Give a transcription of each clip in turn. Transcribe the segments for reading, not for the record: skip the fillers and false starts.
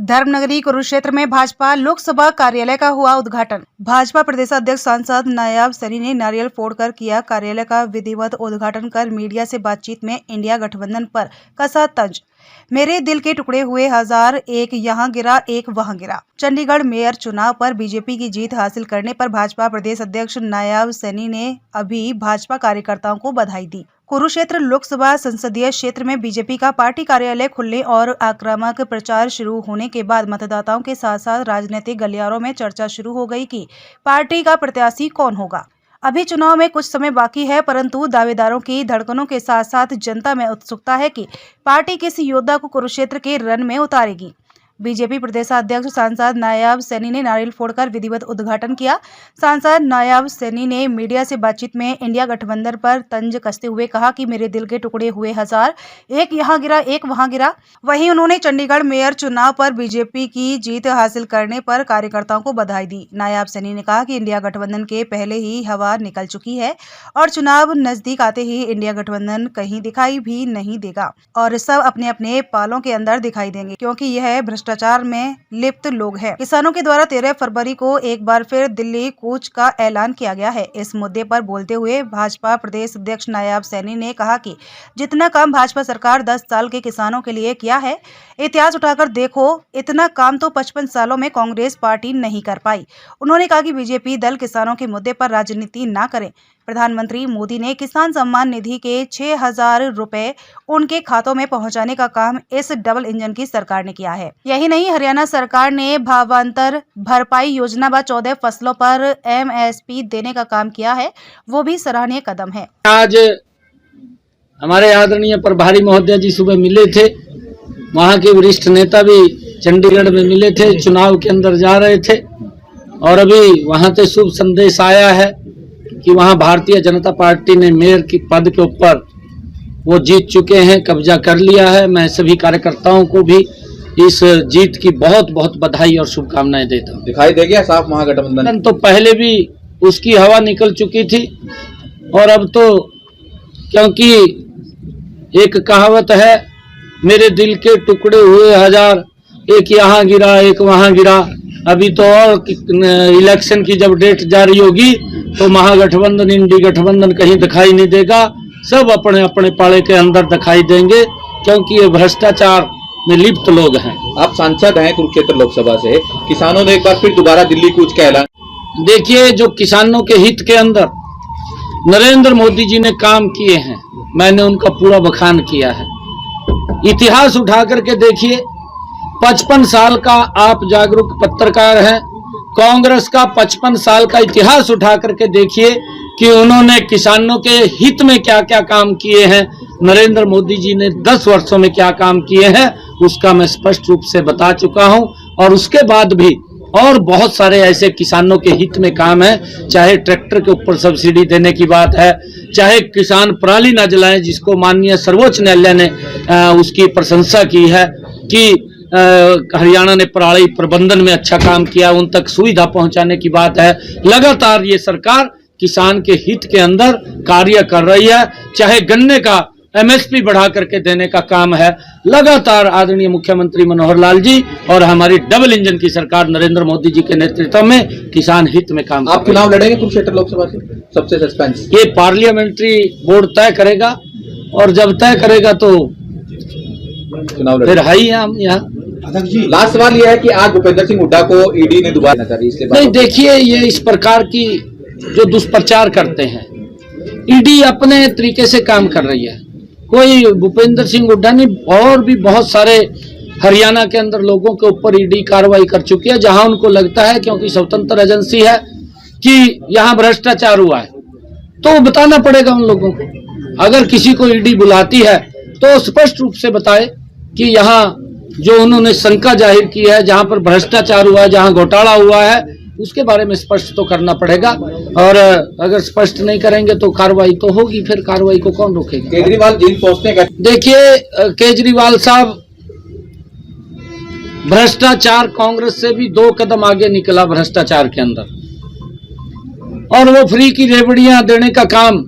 धर्मनगरी कुरुक्षेत्र में भाजपा लोकसभा कार्यालय का हुआ उद्घाटन। भाजपा प्रदेशाध्यक्ष सांसद नायाब सैनी ने नारियल फोड़कर किया कार्यालय का विधिवत उद्घाटन कर मीडिया से बातचीत में इंडिया गठबंधन पर कसा तंज। मेरे दिल के टुकड़े हुए हजार, एक यहाँ गिरा एक वहाँ गिरा। चंडीगढ़ मेयर चुनाव पर बीजेपी की जीत हासिल करने पर भाजपा प्रदेश अध्यक्ष नायाब सैनी ने अभी भाजपा कार्यकर्ताओं को बधाई दी। कुरुक्षेत्र लोकसभा संसदीय क्षेत्र में बीजेपी का पार्टी कार्यालय खुलने और आक्रामक प्रचार शुरू होने के बाद मतदाताओं के साथ साथ राजनीतिक गलियारों में चर्चा शुरू हो गई कि पार्टी का प्रत्याशी कौन होगा। अभी चुनाव में कुछ समय बाकी है, परंतु दावेदारों की धड़कनों के साथ साथ जनता में उत्सुकता है कि पार्टी किस योद्धा को कुरुक्षेत्र के रण में उतारेगी। बीजेपी प्रदेशाध्यक्ष सांसद नायाब सैनी ने नारियल फोड़कर विधिवत उद्घाटन किया। सांसद नायाब सैनी ने मीडिया से बातचीत में इंडिया गठबंधन पर तंज कसते हुए कहा कि मेरे दिल के टुकड़े हुए हजार, एक यहाँ गिरा एक वहाँ गिरा। वहीं उन्होंने चंडीगढ़ मेयर चुनाव पर बीजेपी की जीत हासिल करने पर कार्यकर्ताओं को बधाई दी। नायाब सैनी ने कहा कि इंडिया गठबंधन के पहले ही हवा निकल चुकी है और चुनाव नजदीक आते ही इंडिया गठबंधन कहीं दिखाई भी नहीं देगा और सब अपने अपने पालों के अंदर दिखाई देंगे, क्योंकि यह भ्रष्टाचार में लिप्त लोग हैं। किसानों के द्वारा 13 फरवरी को एक बार फिर दिल्ली कूच का ऐलान किया गया है। इस मुद्दे पर बोलते हुए भाजपा प्रदेश अध्यक्ष नायाब सैनी ने कहा कि जितना काम भाजपा सरकार 10 साल के किसानों के लिए किया है, इतिहास उठाकर देखो, इतना काम तो 55 सालों में कांग्रेस पार्टी नहीं कर पाई। उन्होंने कहा कि बीजेपी दल किसानों के मुद्दे पर राजनीति न करे। प्रधानमंत्री मोदी ने किसान सम्मान निधि के 6,000 रुपए उनके खातों में पहुंचाने का काम इस डबल इंजन की सरकार ने किया है। यही नहीं, हरियाणा सरकार ने भावांतर भरपाई योजना व 14 फसलों पर MSP देने का काम किया है, वो भी सराहनीय कदम है। आज हमारे आदरणीय प्रभारी महोदय जी सुबह मिले थे, वहाँ के वरिष्ठ नेता भी चंडीगढ़ में मिले थे, चुनाव के अंदर जा रहे थे और अभी वहाँ से शुभ संदेश आया है कि वहाँ भारतीय जनता पार्टी ने मेयर की पद के ऊपर वो जीत चुके हैं, कब्जा कर लिया है। मैं सभी कार्यकर्ताओं को भी इस जीत की बहुत बहुत बधाई और शुभकामनाएं देता हूँ। दिखाई दे गया साफ महागठबंधन तो पहले भी उसकी हवा निकल चुकी थी और अब तो, क्योंकि एक कहावत है, मेरे दिल के टुकड़े हुए हजार, एक यहाँ गिरा एक वहाँ गिरा। अभी तो और इलेक्शन की जब डेट जारी होगी तो महागठबंधन इंडी गठबंधन कहीं दिखाई नहीं देगा, सब अपने अपने पाले के अंदर दिखाई देंगे, क्योंकि ये भ्रष्टाचार में लिप्त लोग हैं। आप सांसद हैं कुरुक्षेत्र लोकसभा से, किसानों ने एक बार फिर दोबारा दिल्ली कूच का ऐलान। देखिए, जो किसानों के हित के अंदर नरेंद्र मोदी जी ने काम किए हैं, मैंने उनका पूरा बखान किया है। इतिहास उठा करके देखिए, 55 साल का आप जागरूक पत्रकार हैं, कांग्रेस का 55 साल का इतिहास उठा करके देखिए कि उन्होंने किसानों के हित में क्या क्या काम किए हैं, नरेंद्र मोदी जी ने 10 वर्षों में क्या काम किए हैं, उसका मैं स्पष्ट रूप से बता चुका हूं। और उसके बाद भी और बहुत सारे ऐसे किसानों के हित में काम है, चाहे ट्रैक्टर के ऊपर सब्सिडी देने की बात है, चाहे किसान पराली न जलाएं, जिसको माननीय सर्वोच्च न्यायालय ने उसकी प्रशंसा की है कि हरियाणा ने पराली प्रबंधन में अच्छा काम किया, उन तक सुविधा पहुंचाने की बात है। लगातार ये सरकार किसान के हित के अंदर कार्य कर रही है। चाहे गन्ने का MSP बढ़ा करके देने का काम है, लगातार आदरणीय मुख्यमंत्री मनोहर लाल जी और हमारी डबल इंजन की सरकार नरेंद्र मोदी जी के नेतृत्व में किसान हित में काम। आप चुनाव लड़ेंगे कुरुक्षेत्र लोकसभा से? सबसे सस्पेंस ये पार्लियामेंट्री बोर्ड तय करेगा और जब तय करेगा तो चुनाव फिर हाई हम यहाँ। लास्ट सवाल यह है कि आज भूपेंद्र सिंह हुड्डा को ईडी ने दोबारा नहीं, देखिए, ये इस प्रकार की जो दुष्प्रचार करते हैं, ईडी अपने तरीके से काम कर रही है। कोई भूपेंद्र सिंह हुड्डा नहीं, और भी बहुत सारे हरियाणा के अंदर लोगों के ऊपर ईडी कार्रवाई कर चुकी है, जहां उनको लगता है, क्योंकि स्वतंत्र एजेंसी है, कि यहां भ्रष्टाचार हुआ है, तो बताना पड़ेगा उन लोगों को। अगर किसी को ईडी बुलाती है तो स्पष्ट रूप से बताए कि यहाँ जो उन्होंने शंका जाहिर की है, जहां पर भ्रष्टाचार हुआ है, जहां घोटाला हुआ है, उसके बारे में स्पष्ट तो करना पड़ेगा। और अगर स्पष्ट नहीं करेंगे तो कार्रवाई तो होगी, फिर कार्रवाई को कौन रोकेगा। केजरीवाल जेल पहुंचने का, देखिए, केजरीवाल साहब भ्रष्टाचार कांग्रेस से भी 2 कदम आगे निकला भ्रष्टाचार के अंदर, और वो फ्री की रेवड़ियां देने का काम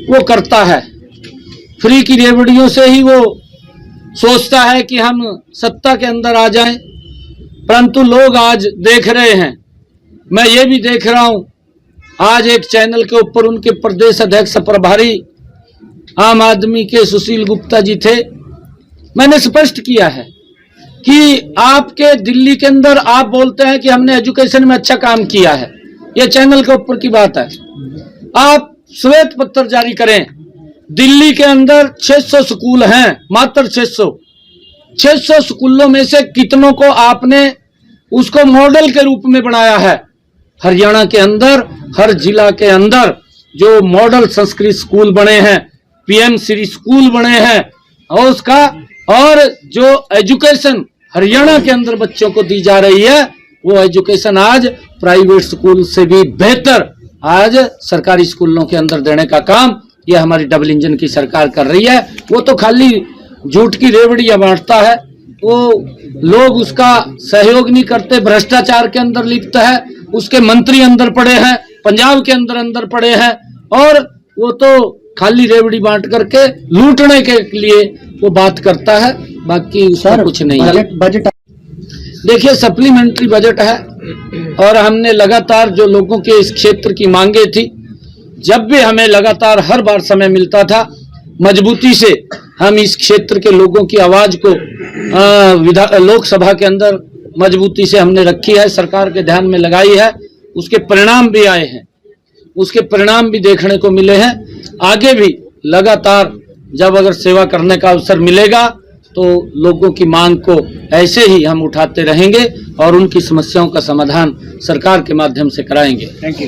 वो करता है। फ्री की रेवड़ियों से ही वो सोचता है कि हम सत्ता के अंदर आ जाएं, परंतु लोग आज देख रहे हैं, मैं ये भी देख रहा हूं, आज एक चैनल के ऊपर उनके प्रदेश अध्यक्ष प्रभारी आम आदमी के सुशील गुप्ता जी थे। मैंने स्पष्ट किया है कि आपके दिल्ली के अंदर आप बोलते हैं कि हमने एजुकेशन में अच्छा काम किया है, ये चैनल के ऊपर की बात है। आप श्वेत पत्र जारी करें, दिल्ली के अंदर 600 स्कूल हैं, मात्र 600 स्कूलों में से कितनों को आपने उसको मॉडल के रूप में बनाया है। हरियाणा के अंदर हर जिला के अंदर जो मॉडल संस्कृत स्कूल बने हैं, पीएम श्री स्कूल बने हैं, और उसका और जो एजुकेशन हरियाणा के अंदर बच्चों को दी जा रही है, वो एजुकेशन आज प्राइवेट स्कूल से भी बेहतर आज सरकारी स्कूलों के अंदर देने का काम ये हमारी डबल इंजन की सरकार कर रही है। वो तो खाली झूठ की रेवड़ियां बांटता है, वो लोग उसका सहयोग नहीं करते, भ्रष्टाचार के अंदर लिप्त है, उसके मंत्री अंदर पड़े हैं, पंजाब के अंदर पड़े हैं, और वो तो खाली रेवड़ी बांट करके लूटने के लिए वो बात करता है, बाकी उसका कुछ नहीं है। बजट देखिए, सप्लीमेंट्री बजट है और हमने लगातार जो लोगों के इस क्षेत्र की मांगे थी, जब भी हमें लगातार हर बार समय मिलता था, मजबूती से हम इस क्षेत्र के लोगों की आवाज को लोकसभा के अंदर मजबूती से हमने रखी है, सरकार के ध्यान में लगाई है। उसके परिणाम भी आए हैं, उसके परिणाम भी देखने को मिले हैं। आगे भी लगातार जब अगर सेवा करने का अवसर मिलेगा तो लोगों की मांग को ऐसे ही हम उठाते रहेंगे और उनकी समस्याओं का समाधान सरकार के माध्यम से कराएंगे। Thank you.